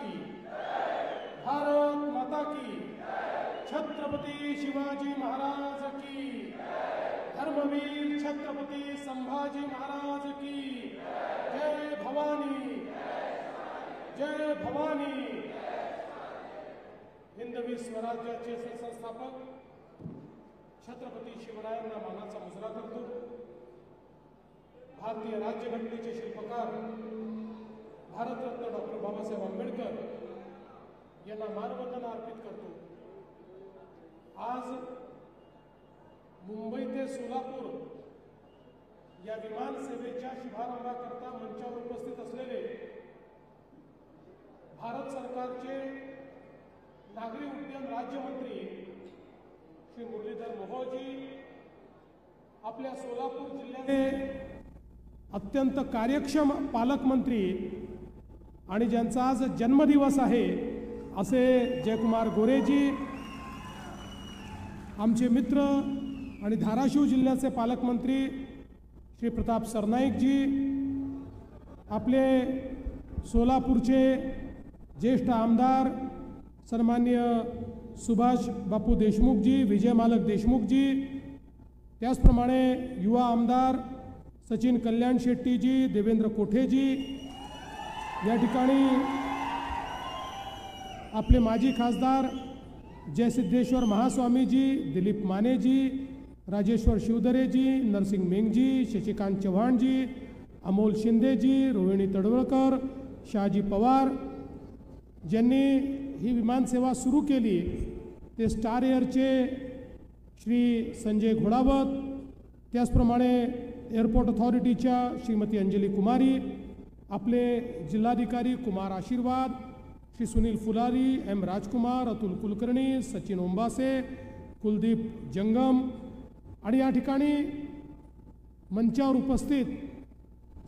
की, भारत माता की, छत्रपती शिवाजी महाराज की, धर्मवीर छत्रपती संभाजी महाराज की, जय भवानी, जय भवानी। हिंदवी स्वराज्याचे संस्थापक छत्रपती शिवरायांना मानाचा मुजरा करतो। भारतीय राज्यघटनेचे शिल्पकार भारतरत्न डॉक्टर बाबासाहेब आंबेडकर यांना मानवंदना अर्पित करतो। आज मुंबई ते सोलापूर या विमान सेवेच्या शुभारंभाकरता मंचावर उपस्थित असलेले भारत सरकारचे नागरी उड्डयन राज्यमंत्री श्री मुरलीधर मोहोळजी, आपल्या सोलापूर जिल्ह्याचे अत्यंत कार्यक्षम पालकमंत्री आणि ज्यांचा आज जन्मदिवस आहे असे जयकुमार गोरेजी, आमचे मित्र आणि धाराशिव जिल्ह्याचे पालकमंत्री श्री प्रताप सरनाईकजी, आपले सोलापूरचे ज्येष्ठ आमदार सन्माननीय सुभाष बापू देशमुखजी, विजय मालक देशमुखजी, त्याचप्रमाणे युवा आमदार सचिन कल्याण शेट्टीजी, देवेंद्र कोठेजी, या ठिकाणी आपले माजी खासदार जयसिद्धेश्वर महास्वामीजी, दिलीप मानेजी, राजेश्वर शिवदरेजी, नरसिंग मेंगजी, शशिकांत चव्हाणजी, अमोल शिंदेजी, रोहिणी तडवळकर, शहाजी पवार, ज्यांनी ही विमानसेवा सुरू केली ते स्टार एअरचे श्री संजय घोडावत, त्याचप्रमाणे एअरपोर्ट अथॉरिटीच्या श्रीमती अंजली कुमारी, आपले जिल्हाधिकारी कुमार आशीर्वाद, श्री सुनील फुलारी, एम राजकुमार, अतुल कुलकर्णी, सचिन ओंबासे, कुलदीप जंगम आणि या ठिकाणी मंचावर उपस्थित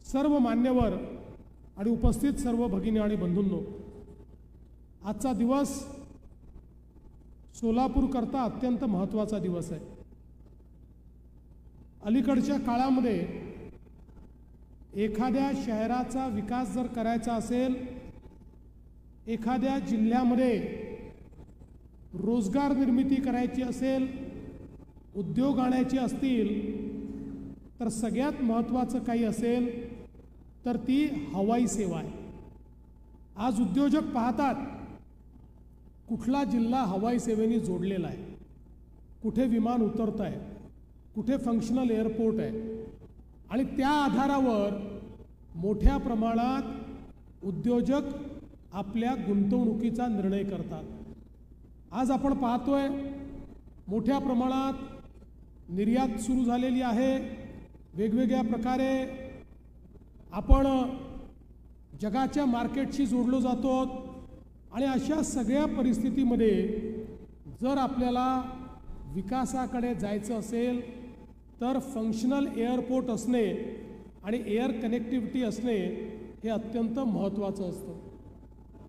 सर्व मान्यवर आणि उपस्थित सर्व भगिनी आणि बंधूंनो, आजचा दिवस सोलापूरकरता अत्यंत महत्त्वाचा दिवस आहे। अलीकडच्या काळामध्ये एखाद्या शहराचा विकास जर करायचा असेल, एखाद्या जिल्ह्यामध्ये रोजगार निर्मिती करायची असेल, उद्योग आणायचे असतील, तर सगळ्यात महत्त्वाचं काही असेल तर ती हवाई सेवा आहे। आज उद्योजक पाहतात कुठला जिल्हा हवाई सेवेने जोडलेला आहे, कुठे विमान उतरत आहे, कुठे फंक्शनल एअरपोर्ट आहे आणि त्या आधारावर मोठ्या प्रमाणात उद्योजक आपल्या गुंतवणुकीचा निर्णय करतात। आज आपण पाहतोय मोठ्या प्रमाणात निर्यात सुरू झालेली आहे। वेगवेगळ्या प्रकारे आपण जगाच्या मार्केटशी जोडलो जातो आणि अशा सगळ्या परिस्थितीमध्ये जर आपल्याला विकासाकडे जायचं असेल तर फंक्शनल एअरपोर्ट असणे आणि एअर कनेक्टिव्हिटी असणे हे अत्यंत महत्त्वाचं असतं।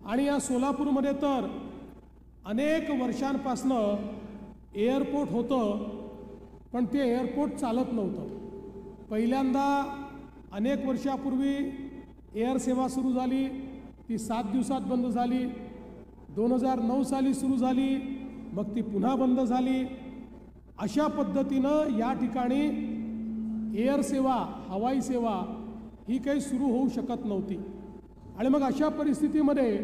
आणि या सोलापूरमध्ये तर अनेक वर्षांपासनं एअरपोर्ट होतं, पण ते एअरपोर्ट चालत नव्हतं। पहिल्यांदा अनेक वर्षापूर्वी एअर सेवा सुरू झाली, ती 7 दिवसात बंद झाली। 2009 साली सुरू झाली, मग ती पुन्हा बंद झाली। अशा पद्धतीनं या ठिकाणी एअर सेवा, हवाई सेवा ही काही सुरू होऊ शकत नव्हती। आणि मग अशा परिस्थितीमध्ये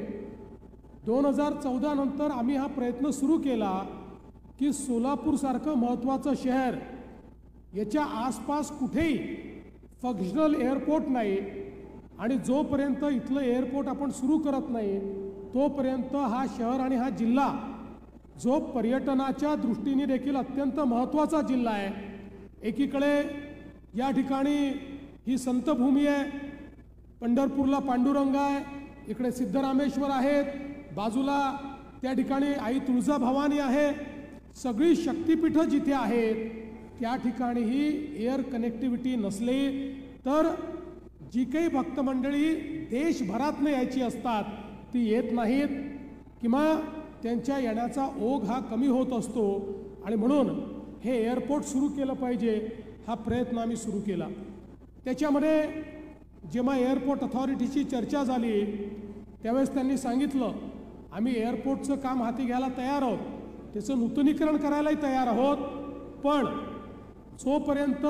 2014 नंतर आम्ही हा प्रयत्न सुरू केला की सोलापूरसारखं महत्त्वाचं शहर, याच्या आसपास कुठेही फंक्शनल एअरपोर्ट नाही आणि जोपर्यंत इथलं एअरपोर्ट आपण सुरू करत नाही तोपर्यंत हा शहर आणि हा जिल्हा, जो पर्यटनाच्या दृष्टीने देखील अत्यंत महत्त्वाचा जिल्हा आहे, एकीकडे या ठिकाणी ही संतभूमी आहे, पंढरपूरला पांडुरंग आहे, इकडे सिद्धरामेश्वर आहेत, बाजूला त्या ठिकाणी आई तुळजाभवानी आहे, सगळी शक्तिपीठं जिथे आहेत त्या ठिकाणीही एअर कनेक्टिव्हिटी नसली तर जी काही भक्तमंडळी देशभरातनं यायची असतात ती येत नाहीत किंवा त्यांच्या येण्याचा ओघ हा कमी होत असतो। आणि म्हणून हे एअरपोर्ट सुरू केलं पाहिजे हा प्रयत्न आम्ही सुरू केला। त्याच्यामध्ये जेव्हा एअरपोर्ट अथॉरिटीची चर्चा झाली त्यावेळेस त्यांनी सांगितलं आम्ही एअरपोर्टचं काम हाती घ्यायला तयार आहोत, त्याचं नूतनीकरण करायलाही तयार आहोत, पण जोपर्यंत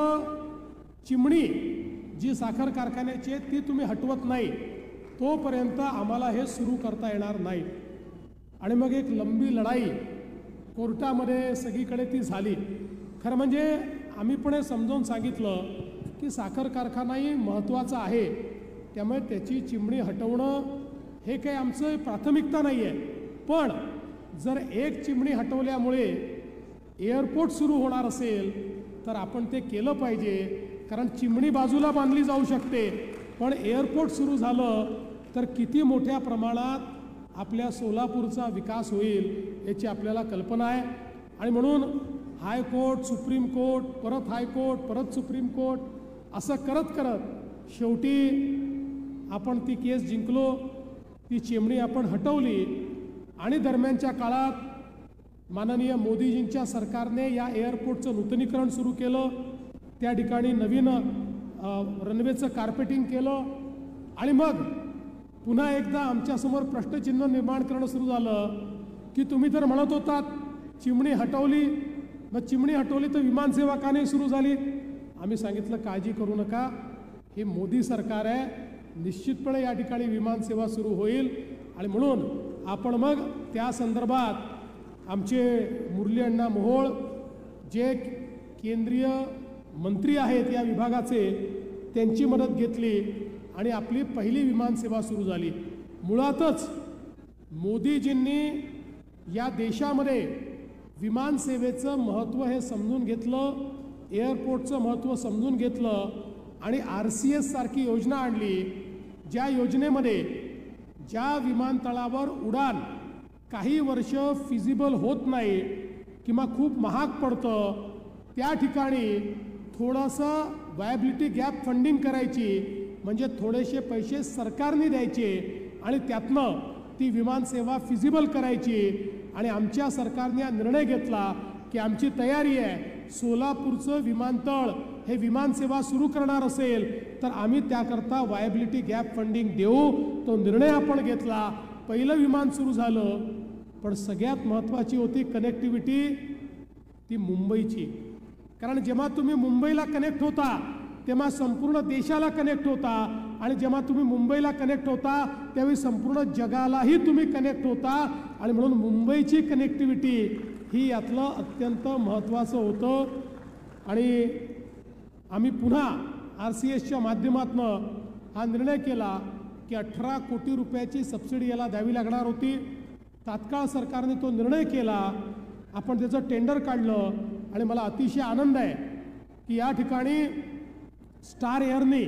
चिमणी जी साखर कारखान्याची आहे ती तुम्ही हटवत नाही तोपर्यंत आम्हाला हे सुरू करता येणार नाही. आणि मग एक लंबी लढाई कोर्टामध्ये सगळीकडे ती झाली. खरं म्हणजे आम्ही पण हे समजावून सांगितलं की साखर कारखानाही महत्त्वाचा आहे, त्यामुळे त्याची चिमणी हटवणं हे काही आमचं प्राथमिकता नाही आहे. पण जर एक चिमणी हटवल्यामुळे एअरपोर्ट सुरू होणार असेल तर आपण ते केलं पाहिजे, कारण चिमणी बाजूला बांधली जाऊ शकते पण एअरपोर्ट सुरू झालं तर किती मोठ्या प्रमाणात आपल्या सोलापूरचा विकास होईल याची आपल्याला कल्पना आहे. आणि म्हणून हायकोर्ट, सुप्रीम कोर्ट, परत हायकोर्ट, परत सुप्रीम कोर्ट असं करत करत शेवटी आपण ती केस जिंकलो, ती चिमणी आपण हटवली. आणि दरम्यानच्या काळात माननीय मोदीजींच्या सरकारने या एअरपोर्टचं नूतनीकरण सुरू केलं, त्या ठिकाणी नवीन रनवेचं कार्पेटिंग केलं. आणि मग पुन्हा एकदा आमच्यासमोर प्रश्नचिन्ह निर्माण करणं सुरू झालं की तुम्ही तर म्हणत होतात चिमणी हटवली, मग चिमणी हटवली तर विमानसेवा का नाही सुरू झाली. आम्ही सांगितलं काळजी करू नका, हे मोदी सरकार आहे, निश्चितपणे या ठिकाणी विमानसेवा सुरू होईल. आणि म्हणून आपण मग त्या संदर्भात आमचे मुरली अण्णा मोहोळ जे केंद्रीय मंत्री आहेत या विभागाचे, त्यांची मदत घेतली आणि आपली पहिली विमानसेवा सुरू झाली. मुळातच मोदीजींनी या देशामध्ये विमानसेवेचं महत्त्व हे समजून घेतलं, एअरपोर्टचं महत्त्व समजून घेतलं आणि RCS सारखी योजना आणली, ज्या योजनेमध्ये ज्या विमानतळावर उडान काही वर्ष फिजिबल होत नाही किंवा खूप महाग पडतं त्या ठिकाणी थोडंसं वायबिलिटी गॅप फंडिंग करायची, म्हणजे थोडेसे पैसे सरकारने द्यायचे आणि त्यातनं ती विमानसेवा फिजिबल करायची. आणि आमच्या सरकारने निर्णय घेतला की आमची तयारी आहे, सोलापूरचं विमानतळ हे विमानसेवा सुरू करणार असेल तर आम्ही त्याकरता वायबिलिटी गॅप फंडिंग देऊ. तो निर्णय आपण घेतला, पहिलं विमान सुरू झालं. पण सगळ्यात महत्त्वाची होती कनेक्टिव्हिटी ती मुंबईची, कारण जेव्हा तुम्ही मुंबईला कनेक्ट होता तेव्हा संपूर्ण देशाला कनेक्ट होता आणि जेव्हा तुम्ही मुंबईला कनेक्ट होता त्यावेळी संपूर्ण जगालाही तुम्ही कनेक्ट होता. आणि म्हणून मुंबईची कनेक्टिव्हिटी ही यातलं अत्यंत महत्त्वाचं होतं. आणि आम्ही पुन्हा RCSच्या माध्यमातून हा निर्णय केला की 18 कोटी रुपयाची सबसिडी याला द्यावी लागणार होती. तात्काळ सरकारने तो निर्णय केला, आपण त्याचं टेंडर काढलं आणि मला अतिशय आनंद आहे की या ठिकाणी स्टार एअरने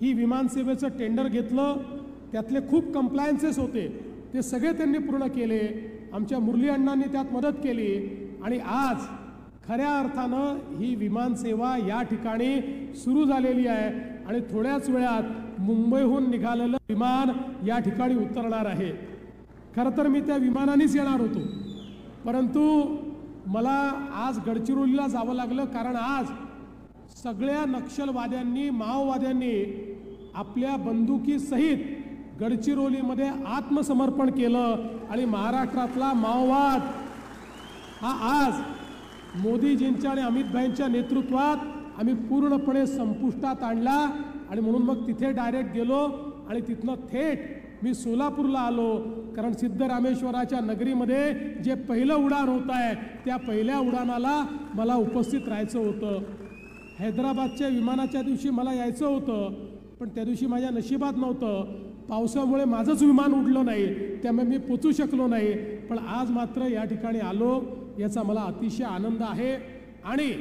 ही विमानसेवेचं टेंडर घेतलं, त्यातले खूप कंप्लायन्सेस होते ते सगळे त्यांनी पूर्ण केले. आमच्या मुरली अण्णांनी त्यात मदत केली आणि आज खऱ्या अर्थानं ही विमानसेवा या ठिकाणी सुरू झालेली आहे आणि थोड्याच वेळात मुंबईहून निघालेलं विमान या ठिकाणी उतरणार आहे. खरं तर मी त्या विमानानेच येणार होतो, परंतु मला आज गडचिरोलीला जावं लागलं, कारण आज सगळ्या नक्षलवाद्यांनी, माओवाद्यांनी आपल्या बंदुकीसहित गडचिरोलीमध्ये आत्मसमर्पण केलं आणि महाराष्ट्रातला माओवाद हा आज मोदीजींच्या आणि अमित भाईंच्या नेतृत्वात आम्ही पूर्णपणे संपुष्टात आणला. आणि म्हणून मग तिथे डायरेक्ट गेलो आणि तिथनं थेट मी सोलापूरला आलो, कारण सिद्धरामेश्वराच्या नगरीमध्ये जे पहिलं उडान होत आहे त्या पहिल्या उडानाला मला उपस्थित राहायचं होतं. हैदराबादच्या विमानाच्या दिवशी मला यायचं होतं, पण त्या दिवशी माझ्या नशिबात नव्हतं, पावसामुळे माझंच विमान उडलं नाही, त्यामुळे मी पोचू शकलो नाही. पण आज मात्र या ठिकाणी आलो, याचा मला अतिशय आनंद आहे. आणि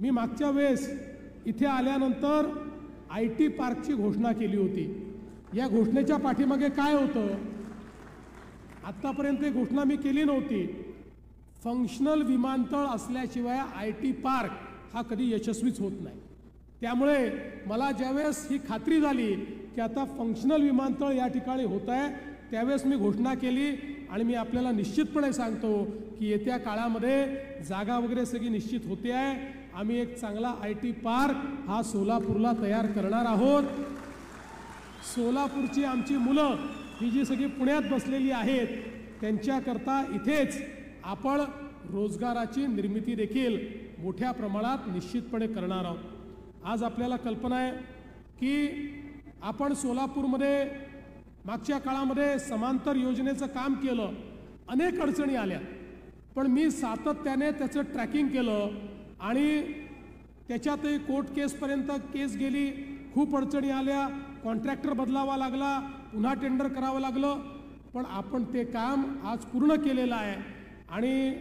मी मागच्या वेळेस इथे आल्यानंतर IT पार्कची घोषणा केली होती. या घोषणेच्या पाठीमागे काय होतं, आत्तापर्यंत घोषणा मी केली नव्हती. फंक्शनल विमानतळ असल्याशिवाय IT पार्क हा कधी यशस्वीच होत नाही. त्यामुळे मला ज्यावेळेस ही खात्री झाली की आता फंक्शनल विमानतळ या ठिकाणी होत आहे त्यावेळेस मी घोषणा केली. आणि मी आपल्याला निश्चितपणे सांगतो की येत्या काळामध्ये जागा वगैरे सगळी निश्चित होते आहे. आम्ही एक चांगला IT पार्क हा सोलापूरला तयार करणार आहोत. सोलापूरची आमची मुलं ही जी सगळी पुण्यात बसलेली आहेत त्यांच्याकरता इथेच आपण रोजगाराची निर्मिती देखील मोठ्या प्रमाणात निश्चितपणे करणार आहोत। आज आपल्याला कल्पना आहे की आपण सोलापूरमध्ये मागच्या काळामध्ये समांतर योजनेचं काम केलं, अनेक अडचणी आल्या, पण मी सातत्याने त्याचं ट्रॅकिंग केलं आणि त्याच्यातही कोर्ट केसपर्यंत केस गेली, खूप अडचणी आल्या, कॉन्ट्रॅक्टर बदलावा लागला, पुन्हा टेंडर करावं लागलं, पण आपण ते काम आज पूर्ण केलेलं आहे। आणि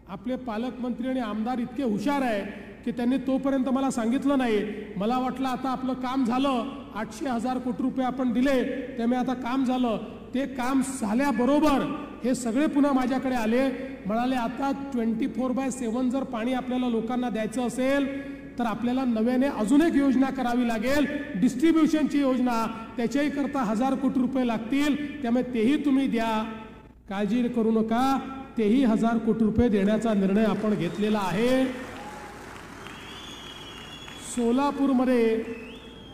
आपले पालकमंत्री आणि आमदार इतके हुशार आहे की त्यांनी तोपर्यंत मला सांगितलं नाही, मला वाटलं आता आपलं काम झालं, 800,000 कोटी रुपये आपण दिले त्यामुळे आता काम झालं। ते काम झाल्याबरोबर हे सगळे पुन्हा माझ्याकडे आले, म्हणाले आता 24/7 जर पाणी आपल्याला लोकांना द्यायचं असेल तर आपल्याला नव्याने अजून एक योजना करावी लागेल, डिस्ट्रीब्युशनची योजना, त्याच्याही करता 1000 कोटी रुपये लागतील, त्यामुळे तेही तुम्ही द्या, काळजी करू नका, तेही 1000 कोटी रुपये देण्याचा निर्णय आपण घेतलेला आहे। सोलापूरमध्ये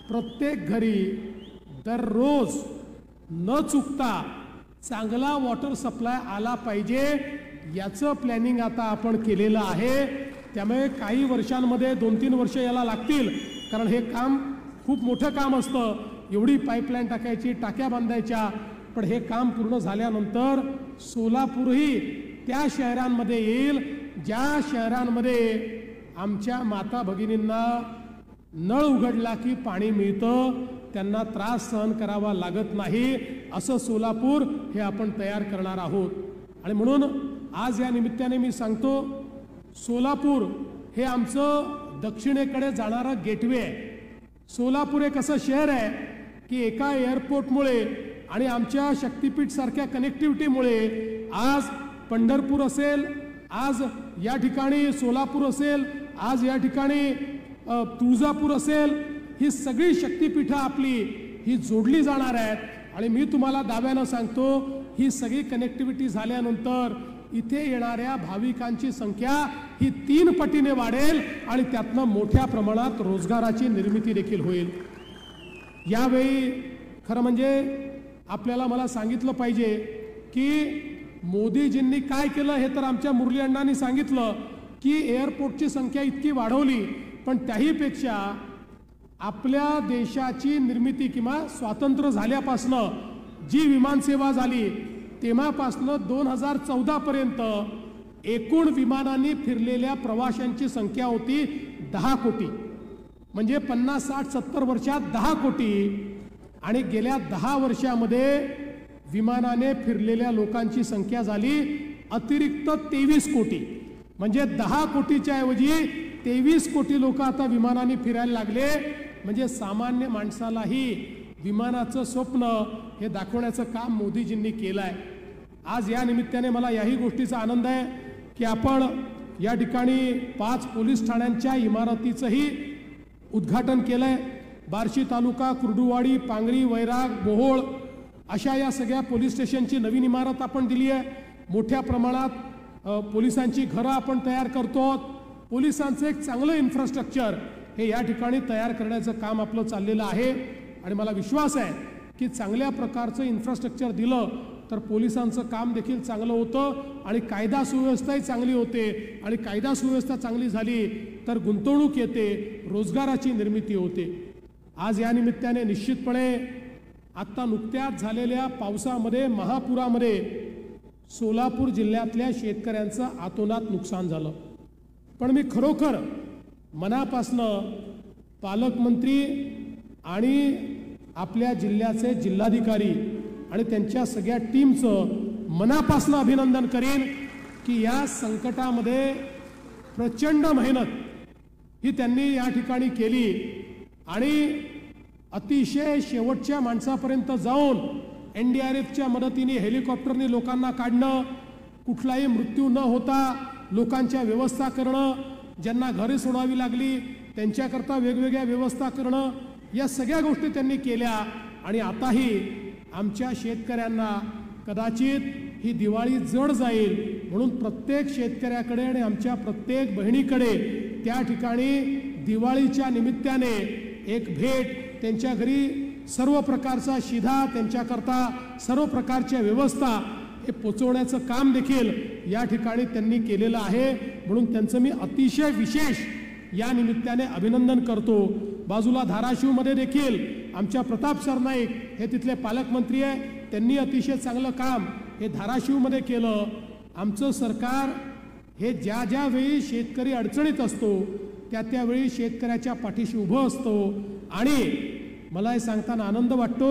प्रत्येक घरी दररोज न चुकता चांगला वॉटर सप्लाय आला पाहिजे याचं प्लॅनिंग आता आपण केलेलं आहे। त्यामुळे काही वर्षांमध्ये 2-3 वर्ष याला लागतील, कारण हे काम खूप मोठं काम असतं, एवढी पाईपलाईन टाकायची, टाक्या बांधायच्या, पण हे काम पूर्ण झाल्यानंतर सोलापूरही त्या शहरांमध्ये येईल ज्या शहरांमध्ये आमच्या माता भगिनींना नळ उघडला की पाणी मिळतं, त्यांना त्रास सहन करावा लागत नाही, असं सोलापूर हे आपण तयार करणार आहोत। आणि म्हणून आज या निमित्ताने मी सांगतो, सोलापूर हे आमचं दक्षिणेकडे जाणारं गेटवे आहे। सोलापूर एक असं शहर आहे की एका एअरपोर्टमुळे आणि आमच्या शक्तीपीठ सारख्या कनेक्टिव्हिटीमुळे आज पंढरपूर असेल, आज या ठिकाणी सोलापूर असेल, आज या ठिकाणी तुळजापूर असेल, ही सगळी शक्तीपीठं आपली ही जोडली जाणार आहेत। आणि मी तुम्हाला दाव्यानं सांगतो, ही सगळी कनेक्टिव्हिटी झाल्यानंतर इथे येणाऱ्या भाविकांची संख्या ही 3 पटीने वाढेल आणि त्यातनं मोठ्या प्रमाणात रोजगाराची निर्मिती देखील होईल। यावेळी खरं म्हणजे आपल्याला मला सांगितलं पाहिजे की मोदीजींनी काय केलं हे तर आमच्या मुरली अण्णांनी सांगितलं की एअरपोर्टची संख्या इतकी वाढवली, पण त्याहीपेक्षा आपल्या देशाची निर्मिती किंवा स्वातंत्र्य झाल्यापासनं जी विमानसेवा झाली तेव्हापासनं 2014 पर्यंत एकूण विमानांनी फिरलेल्या प्रवाशांची संख्या होती 10 कोटी, म्हणजे 50, 60, 70 वर्षात 10 कोटी, आणि गेल्या 10 वर्षामध्ये विमानाने फिरलेल्या लोकांची संख्या झाली अतिरिक्त 23 कोटी, म्हणजे 10 कोटीच्या ऐवजी 23 कोटी लोक आता विमानाने फिरायला लागले। म्हणजे सामान्य माणसालाही विमानाचं स्वप्न हे दाखवण्याचं काम मोदीजींनी केलं आहे। आज या निमित्ताने मला याही गोष्टीचा आनंद आहे की आपण या ठिकाणी 5 पोलीस ठाण्यांच्या इमारतीचंही उद्घाटन केलं आहे। बार्शी तालुका, कुर्डुवाडी, पांगरी, वैराग, बोहोळ अशा या सगळ्या पोलीस स्टेशनची नवीन इमारत आपण दिली आहे। मोठ्या प्रमाणात पोलिसांची घरं आपण तयार करतो, पोलिसांचं एक चांगलं इन्फ्रास्ट्रक्चर हे या ठिकाणी तयार करण्याचं काम आपलं चाललेलं आहे। आणि मला विश्वास आहे की चांगल्या प्रकारचं इन्फ्रास्ट्रक्चर दिलं तर पोलिसांचं काम देखील चांगलं होतं आणि कायदा सुव्यवस्थाही चांगली होते, आणि कायदा सुव्यवस्था चांगली झाली तर गुंतवणूक येते, रोजगाराची निर्मिती होते। आज या निमित्ताने निश्चितपणे आत्ता नुकत्याच झालेल्या पावसामध्ये, महापुरामध्ये सोलापूर जिल्ह्यातल्या शेतकऱ्यांचं अतोनात नुकसान झालं, पण मी खरोखर मनापासनं पालकमंत्री आणि आपल्या जिल्ह्याचे जिल्हाधिकारी आणि त्यांच्या सगळ्या टीमचं मनापासनं अभिनंदन करीन की या संकटामध्ये प्रचंड मेहनत ही त्यांनी या ठिकाणी केली आणि अतिशय शेवटच्या माणसापर्यंत जाऊन NDRFच्या मदतीने हेलिकॉप्टरने लोकांना काढणं, कुठलाही मृत्यू न होता लोकांच्या व्यवस्था करणं, ज्यांना घरे सोडावी लागली त्यांच्याकरता वेगवेगळ्या व्यवस्था करणं, या सगळ्या गोष्टी त्यांनी केल्या। आणि आताही आमच्या शेतकऱ्यांना कदाचित ही दिवाळी जड जाईल म्हणून प्रत्येक शेतकऱ्याकडे आणि आमच्या प्रत्येक बहिणीकडे त्या ठिकाणी दिवाळीच्या निमित्ताने एक भेट, त्यांच्या घरी सर्व प्रकारचा शिधा त्यांच्याकरता सर्व प्रकारच्या व्यवस्था हे पोचवण्याचं काम देखील या ठिकाणी त्यांनी केलेलं आहे। म्हणून त्यांचं मी अतिशय विशेष या निमित्ताने अभिनंदन करतो। बाजूला धाराशिवमध्ये देखील आमच्या प्रताप सरनाईक हे तिथले पालकमंत्री आहे, त्यांनी अतिशय चांगलं काम हे धाराशिवमध्ये केलं। आमचं सरकार हे ज्या ज्या वेळी शेतकरी अडचणीत असतो त्यावेळी शेतकऱ्याच्या पाठीशी उभं असतो। आणि मला हे सांगताना आनंद वाटतो,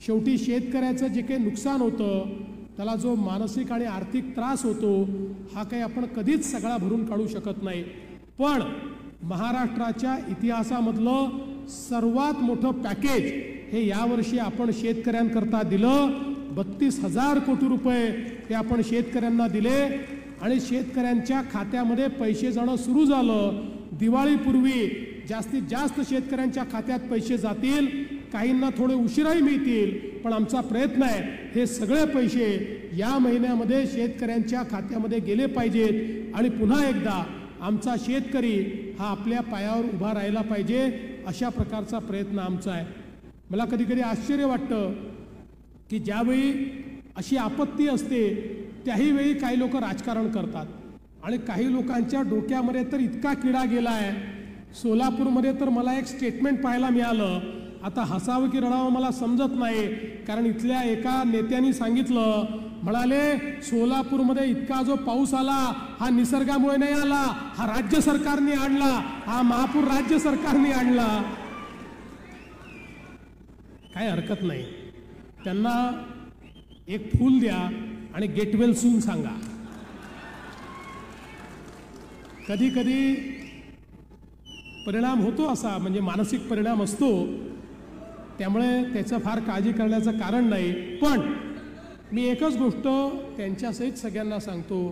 शेवटी शेतकऱ्याचं जे काही नुकसान होतं, त्याला जो मानसिक आणि आर्थिक त्रास होतो, हा काही आपण कधीच सगळा भरून काढू शकत नाही। पण महाराष्ट्राच्या इतिहासामधलं सर्वात मोठं पॅकेज हे यावर्षी आपण शेतकऱ्यांकरता दिलं। 32,000 कोटी रुपये हे आपण शेतकऱ्यांना दिले आणि शेतकऱ्यांच्या खात्यामध्ये पैसे जाणं सुरू झालं। दिवाळीपूर्वी जास्तीत जास्त शेतकऱ्यांच्या खात्यात पैसे जातील, काहींना थोडे उशिराही मिळतील, पण आमचा प्रयत्न आहे हे सगळे पैसे या महिन्यामध्ये शेतकऱ्यांच्या खात्यामध्ये गेले पाहिजेत आणि पुन्हा एकदा आमचा शेतकरी हा आपल्या पायावर उभा राहिला पाहिजे, अशा प्रकारचा प्रयत्न आमचा आहे। मला कधी कधी आश्चर्य वाटतं की ज्यावेळी अशी आपत्ती असते त्याही वेळी काही लोक राजकारण करतात आणि काही लोकांच्या डोक्यामध्ये तर इतका किडा गेला आहे। सोलापूरमध्ये तर मला एक स्टेटमेंट पाहायला मिळालं, आता हसावं की रडावं मला समजत नाही, कारण इथल्या एका नेत्यांनी सांगितलं, म्हणाले सोलापूरमध्ये इतका जो पाऊस आला हा निसर्गामुळे नाही आला, हा राज्य सरकारने आणला, हा महापूर राज्य सरकारने आणला। काही हरकत नाही, त्यांना एक फूल द्या आणि गेट वेल सून सांगा। कधी कधी परिणाम होतो असा, म्हणजे मानसिक परिणाम असतो, त्यामुळे त्याचं फार काळजी करण्याचं कारण नाही। पण मी एकच गोष्ट त्यांच्यासहित सगळ्यांना सांगतो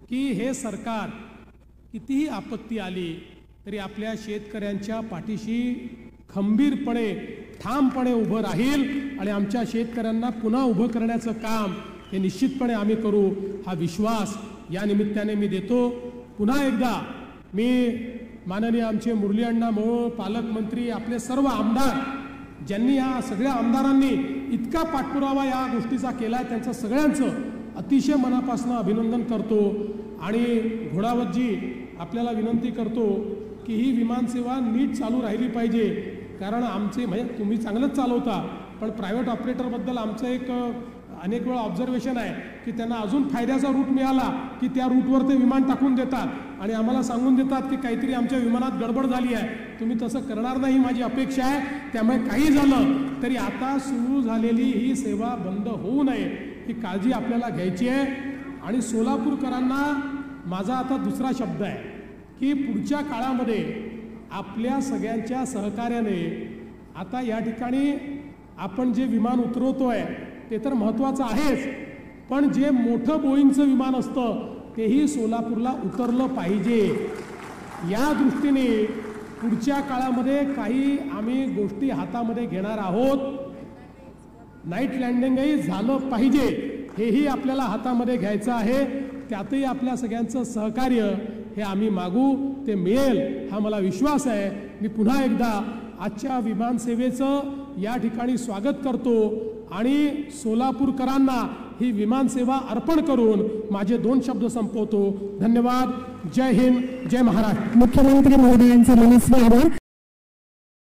की हे सरकार कितीही आपत्ती आली तरी आपल्या शेतकऱ्यांच्या पाठीशी खंबीरपणे ठामपणे उभं राहील आणि आमच्या शेतकऱ्यांना पुन्हा उभं करण्याचं काम हे निश्चितपणे आम्ही करू, हा विश्वास या निमित्ताने मी देतो। पुन्हा एकदा मी माननीय आमचे मुरली अण्णा मोहोळ, पालकमंत्री, आपले सर्व आमदार, ज्यांनी या सगळ्या आमदारांनी इतका पाठपुरावा या गोष्टीचा केला आहे, त्यांचं सगळ्यांचं अतिशय मनापासून अभिनंदन करतो। आणि घोडावतजी आपल्याला विनंती करतो की ही विमानसेवा नीट चालू राहिली पाहिजे, कारण आमचे म्हणजे तुम्ही चांगलंच चालवता, पण प्रायव्हेट ऑपरेटरबद्दल आमचं एक अनेक वेळा ऑब्झर्वेशन आहे की त्यांना अजून फायद्याचा रूट मिळाला की त्या रूटवर ते विमान टाकून देतात आणि आम्हाला सांगून देतात की काहीतरी आमच्या विमानात गडबड झाली आहे। तुम्ही तसं करणार नाही माझी अपेक्षा आहे। त्यामुळे काही झालं तरी आता सुरू झालेली ही सेवा बंद होऊ नये ही काळजी आपल्याला घ्यायची आहे। आणि सोलापूरकरांना माझा आता दुसरा शब्द आहे की पुढच्या काळामध्ये आपल्या सगळ्यांच्या सहकार्याने आता या ठिकाणी आपण जे विमान उतरवतोय ते तर महत्त्वाचं आहेच, पण जे मोठं बोईंगचं विमान असतं तेही सोलापूरला उतरलं पाहिजे। या दृष्टीने पुढच्या काळामध्ये काही आम्ही गोष्टी हातामध्ये घेणार आहोत। नाईट लँडिंगही झालं पाहिजे हेही आपल्याला हातामध्ये घ्यायचं आहे। त्यातही आपल्या सगळ्यांचं सहकार्य हे आम्ही मागू, ते मिळेल हा मला विश्वास आहे। मी पुन्हा एकदा आजच्या विमानसेवेचं या ठिकाणी स्वागत करतो आणि सोलापूरकरांना ही विमानसेवा अर्पण करून माझे 2 शब्द संपवतो। धन्यवाद। जय हिंद, जय महाराष्ट्र। मुख्यमंत्री महोदयांचे मनस्वी आभार।